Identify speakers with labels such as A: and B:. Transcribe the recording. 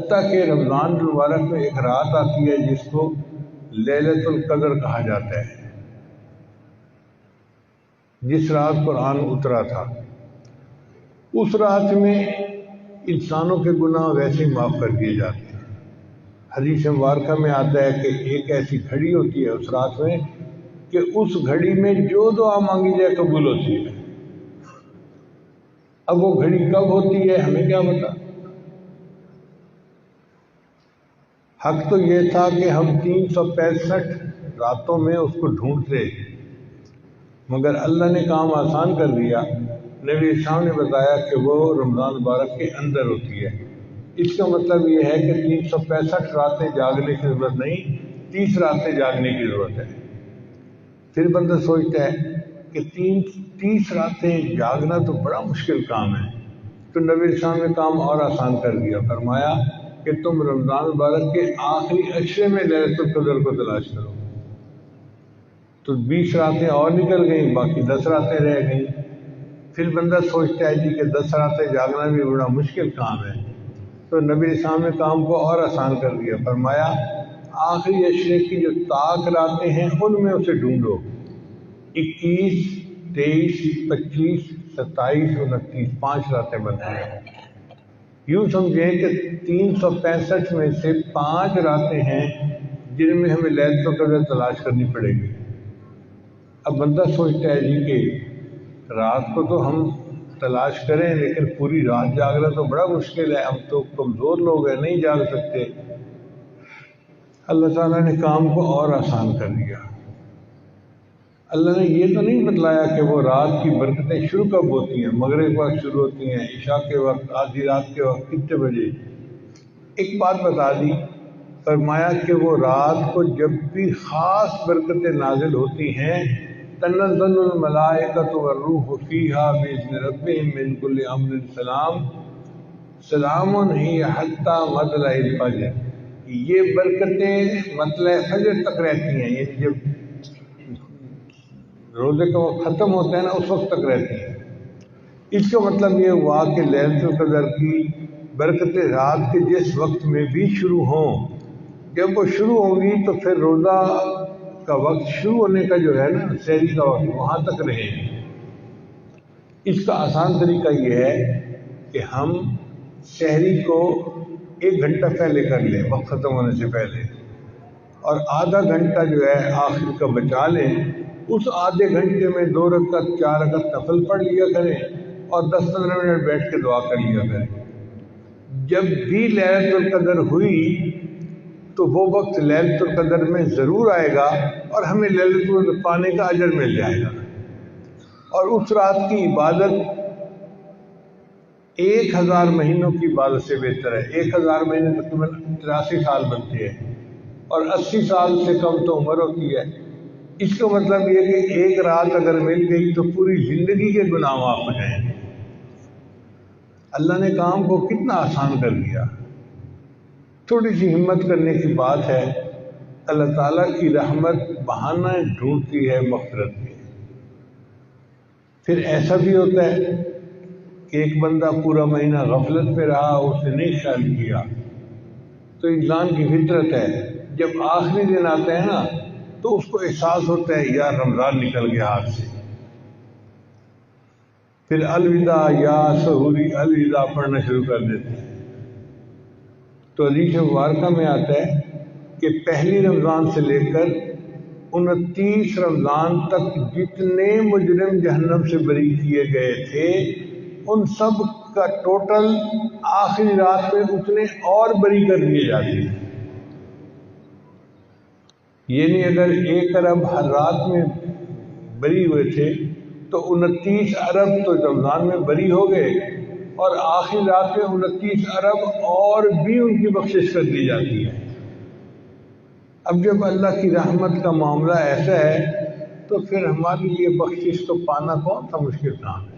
A: حتیٰ کہ رمضان المبارک میں ایک رات آتی ہے جس کو لیلۃ القدر کہا جاتا ہے، جس رات قرآن اترا تھا۔ اس رات میں انسانوں کے گناہ ویسے معاف کر دیے جاتے ہیں۔ حدیث مبارکہ میں آتا ہے کہ ایک ایسی گھڑی ہوتی ہے اس رات میں کہ اس گھڑی میں جو دعا مانگی جائے قبول ہوتی ہے۔ اب وہ گھڑی کب ہوتی ہے ہمیں کیا پتا۔ حق تو یہ تھا کہ ہم 365 راتوں میں اس کو ڈھونڈتے، مگر اللہ نے کام آسان کر دیا۔ نبی اسلام نے بتایا کہ وہ رمضان مبارک کے اندر ہوتی ہے۔ اس کا مطلب یہ ہے کہ 365 راتیں جاگنے کی ضرورت نہیں، 30 راتیں جاگنے کی ضرورت ہے۔ پھر بندہ سوچتا ہے کہ 30 راتیں جاگنا تو بڑا مشکل کام ہے، تو نبی اسلام نے کام اور آسان کر دیا، فرمایا کہ تم رمضان مبارک کے آخری عشرے میں لیلۃ القدر کو تلاش کرو۔ تو 20 راتیں اور نکل گئیں، باقی 10 راتیں رہ گئیں۔ پھر بندہ سوچتا ہے کہ 10 راتیں جاگنا بھی بڑا مشکل کام ہے، تو نبی اسلام نے کام کو اور آسان کر دیا، فرمایا آخری عشرے کی جو طاق راتیں ہیں ان میں اسے ڈھونڈو۔ 21، 23، 25، 27، 29، 5 راتیں بنتی ہیں۔ یوں سمجھیں کہ 365 میں سے 5 راتیں ہیں جن میں ہمیں لیلۃ القدر تلاش کرنی پڑے گی۔ اب بندہ سوچتا ہے کہ رات کو تو ہم تلاش کریں، لیکن پوری رات جاگنا تو بڑا مشکل ہے، ہم تو کمزور لوگ ہیں، نہیں جاگ سکتے۔ اللہ تعالیٰ نے کام کو اور آسان کر دیا۔ اللہ نے یہ تو نہیں بتلایا کہ وہ رات کی برکتیں شروع کب ہوتی ہیں، مغرب کے وقت شروع ہوتی ہیں، عشاء کے وقت، آدھی رات کے وقت، کتنے بجے۔ ایک بات بتا دی، فرمایا کہ وہ رات کو جب بھی خاص برکتیں نازل ہوتی ہیں، تنزل الملائکۃ والروح فیہا بإذن ربہم من کل امر سلام سلام ہی حتی مطلع الفجر۔ یہ برکتیں مطلع فجر تک رہتی ہیں، یعنی جب روزے کا وقت ختم ہوتا ہے نا اس وقت تک رہتی ہیں۔ اس کا مطلب یہ ہوا کہ لیلۃ القدر کی برکتیں رات کے جس وقت میں بھی شروع ہوں، جب وہ شروع ہوگی تو پھر روزہ کا وقت شروع ہونے کا جو ہے نا، سحری کا وقت، وہاں تک رہے گی۔ اس کا آسان طریقہ یہ ہے کہ ہم سحری کو 1 گھنٹہ پہلے کر لیں، وقت ختم ہونے سے پہلے، اور آدھا گھنٹہ جو ہے آخر کا بچا لیں۔ اس آدھے گھنٹے میں 2 رکعت 4 رکعت نفل پڑھ لیا کریں اور 10-15 منٹ بیٹھ کے دعا کر لیا کریں۔ جب بھی لیلۃ القدر ہوئی تو وہ وقت لیلۃ القدر میں ضرور آئے گا اور ہمیں لیلۃ القدر پانے کا اجر مل جائے گا۔ اور اس رات کی عبادت 1000 مہینوں کی عبادت سے بہتر ہے۔ 1000 مہینے تقریباً 83 سال بنتے ہیں، اور 80 سال سے کم تو عمر ہوتی ہے۔ اس کا مطلب یہ کہ ایک رات اگر مل گئی تو پوری زندگی کے گناہ معاف ہو جائیں گے۔ اللہ نے کام کو کتنا آسان کر دیا۔ تھوڑی سی ہمت کرنے کی بات ہے، اللہ تعالیٰ کی رحمت بہانہ ڈھونڈتی ہے مغفرت کے۔ پھر ایسا بھی ہوتا ہے کہ ایک بندہ پورا مہینہ غفلت میں رہا، اس نے نہیں خیال کیا، تو انسان کی فطرت ہے جب آخری دن آتا ہے نا تو اس کو احساس ہوتا ہے یار رمضان نکل گیا ہاتھ سے۔ پھر الوداع یا سحوری الوداع پڑھنا شروع کر دیتے ہیں۔ تو حدیث مبارکہ میں آتا ہے کہ پہلی رمضان سے لے کر 29 رمضان تک جتنے مجرم جہنم سے بری کیے گئے تھے ان سب کا ٹوٹل آخری رات میں اتنے اور بری کر دیے جاتے ہیں۔ یعنی اگر 1 ارب ہر رات میں بری ہوئے تھے تو 29 ارب تو رمضان میں بری ہو گئے، اور آخری رات میں 29 ارب اور بھی ان کی بخشش کر دی جاتی ہے۔ اب جب اللہ کی رحمت کا معاملہ ایسا ہے تو پھر ہمارے لیے بخشش تو پانا کون سا مشکل کام ہے۔